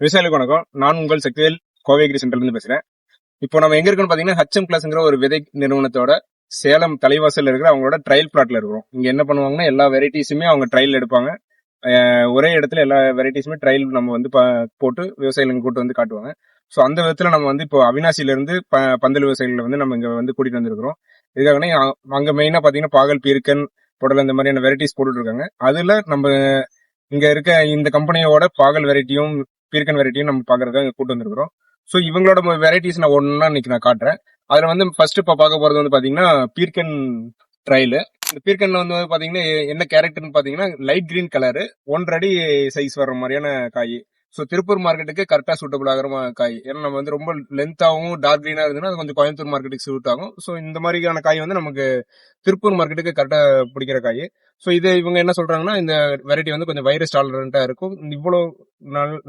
விவசாயிகளுக்கு வணக்கம். நான் உங்கள் சக்திவேல் கோவைகிரி சென்டர்ல இருந்து பேசுறேன். இப்போ நம்ம எங்க இருக்கோம்னு பாத்தீங்கன்னா ஹச்எம் கிளாஸ்ங்கிற ஒரு விதை நிறுவனத்தோட சேலம் தலைவாசல் இருக்கிற அவங்களோட ட்ரையல் பிளாட்ல இருக்கிறோம். இங்க என்ன பண்ணுவாங்கன்னா எல்லா வெரைட்டிஸுமே அவங்க ட்ரையல் எடுப்பாங்க. ஒரே இடத்துல எல்லா வெரைட்டிஸுமே ட்ரையல் நம்ம வந்து போட்டு விவசாயிகளுக்கு கூட்டு வந்து காட்டுவாங்க. ஸோ அந்த விதத்துல நம்ம வந்து இப்போ அவினாசியில இருந்து பந்தல் விவசாயிகளை வந்து நம்ம இங்க வந்து கூட்டிட்டு வந்திருக்கிறோம். இதுக்காக அங்க மெயினா பாத்தீங்கன்னா பாகல், பீர்க்கன், புடலை இந்த மாதிரியான வெரைட்டிஸ் போட்டுட்டு இருக்காங்க. அதுல நம்ம இங்க இருக்க இந்த கம்பெனியோட பாகல் வெரைட்டியும் பீர்க்கன் வெரைட்டியும் நம்ம பாக்குறதுக்காக கூட்டு வந்திருக்கிறோம். ஸோ இவங்களோட வெரைட்டிஸ் நான் ஒன்னா இன்னைக்கு நான் காட்டுறேன். அதுல வந்து ஃபர்ஸ்ட் இப்ப பார்க்க போறது வந்து பாத்தீங்கன்னா பீர்க்கன் ட்ரையல். இந்த பீர்க்கன்ல வந்து பாத்தீங்கன்னா என்ன கேரக்டர்னு பாத்தீங்கன்னா லைட் கிரீன் கலரு 1 அடி சைஸ் வர்ற மாதிரியான காய். ஸோ திருப்பூர் மார்க்கெட்டுக்கு கரெக்டா சூட்டபிள் ஆகிற காய். ஏன்னா நம்ம வந்து ரொம்ப லென்த்தாகவும் டார்க் கிரீனா இருந்ததுன்னா அது கொஞ்சம் கோயம்புத்தூர் மார்க்கெட்டுக்கு சூட் ஆகும். ஸோ இந்த மாதிரியான காய் வந்து நமக்கு திருப்பூர் மார்க்கெட்டுக்கு கரெக்டா பிடிக்கிற காய். ஸோ இது இவங்க என்ன சொல்றாங்கன்னா இந்த வெரைட்டி வந்து கொஞ்சம் வைரஸ் டாலரண்டா இருக்கும். இவ்வளவு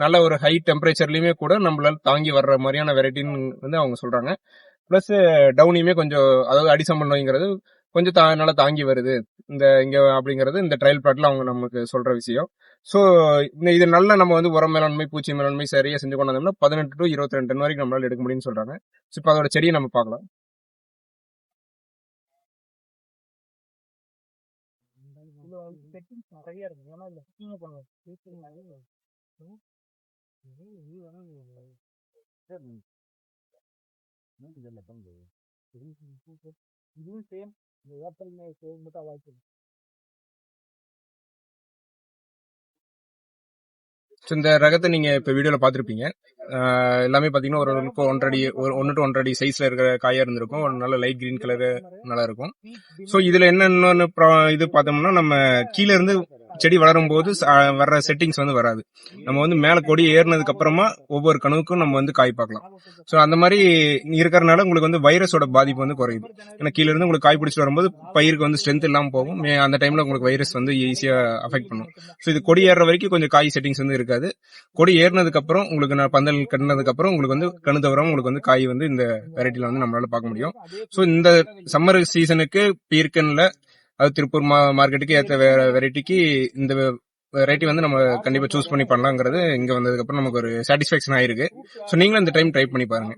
நல்ல ஒரு ஹை டெம்பரேச்சர்லயுமே கூட நம்மளால தாங்கி வர்ற மாதிரியான வெரைட்டின்னு வந்து அவங்க சொல்றாங்க. பிளஸ் டவுனியுமே கொஞ்சம், அதாவது அடிசம்பல் நோய்ங்கிறது கொஞ்சம் நல்லா தாங்கி வருது இங்க அப்படிங்கிறது இந்த ட்ரையல் பிளாட்ல அவங்க நமக்கு சொல்ற விஷயம். ஸோ இது நல்ல நம்ம வந்து உரம் மேலாண்மை, பூச்சி மேலாண்மை சரியா செஞ்சு கொண்டு வந்தோம்னா 18 to 22 டன் வரைக்கும் நம்மளால எடுக்க முடியும்னு சொல்றாங்க. ஸோ இப்போ அதோட செடியை நம்ம பார்க்கலாம். நிறைய இருக்கு. ஏன்னா இதுல பண்ணுவோம் இதுவும் சேம் ஏப்ரல் மே சேம் மட்டும் வாய்ப்பு. இந்த ரகத்தை நீங்க இப்ப வீடியோல பாத்திருப்பீங்க. எல்லாமே பாத்தீங்கன்னா ஒரு 1 அடி 1 to 1.5 அடி சைஸ்ல இருக்கிற காயா இருந்திருக்கும். ஒரு நல்ல லைட் கிரீன் கலர் நல்லா இருக்கும். சோ இதுல என்னன்னு இது பார்த்தோம்னா நம்ம கீழே இருந்து செடி வளரும் போது வர்ற செட்டிங்ஸ் வந்து வராது. நம்ம வந்து மேல கொடி ஏறினதுக்கு அப்புறமா ஒவ்வொரு கணுவுக்கும் நம்ம வந்து காய் பார்க்கலாம். சோ அந்த மாதிரி இருக்கிறதுனால உங்களுக்கு வந்து வைரஸோட பாதிப்பு வந்து குறையுது. ஏன்னா கீழே இருந்து உங்களுக்கு காய் பிடிச்சிட்டு வரும்போது பயிருக்கு வந்து ஸ்ட்ரென்த் இல்லாம போகும். அந்த டைம்ல உங்களுக்கு வைரஸ் வந்து ஈஸியா அஃபெக்ட் பண்ணும். சோ இது கொடி ஏறுற வரைக்கும் கொஞ்சம் காய் செட்டிங்ஸ் வந்து இருக்காது. கொடி ஏறினதுக்கு அப்புறம் உங்களுக்கு பந்தல் கட்டினதுக்கு அப்புறம் உங்களுக்கு வந்து கணு தவிர உங்களுக்கு வந்து காய் வந்து இந்த வெரைட்டில வந்து நம்மளால பார்க்க முடியும். சோ இந்த சம்மர் சீசனுக்கு பீர்க்கன்ல அது திருப்பூர் மார்க்கெட்டுக்கு ஏற்ற வெரைட்டிக்கு இந்த வெரைட்டி வந்து நம்ம கண்டிப்பா சூஸ் பண்ணி பண்ணலாங்கிறது இங்க வந்ததுக்கு அப்புறம் நமக்கு ஒரு சாட்டிஸ்பாக்சன் ஆயிருக்கு. சோ நீங்களும் இந்த டைம் ட்ரை பண்ணி பாருங்க.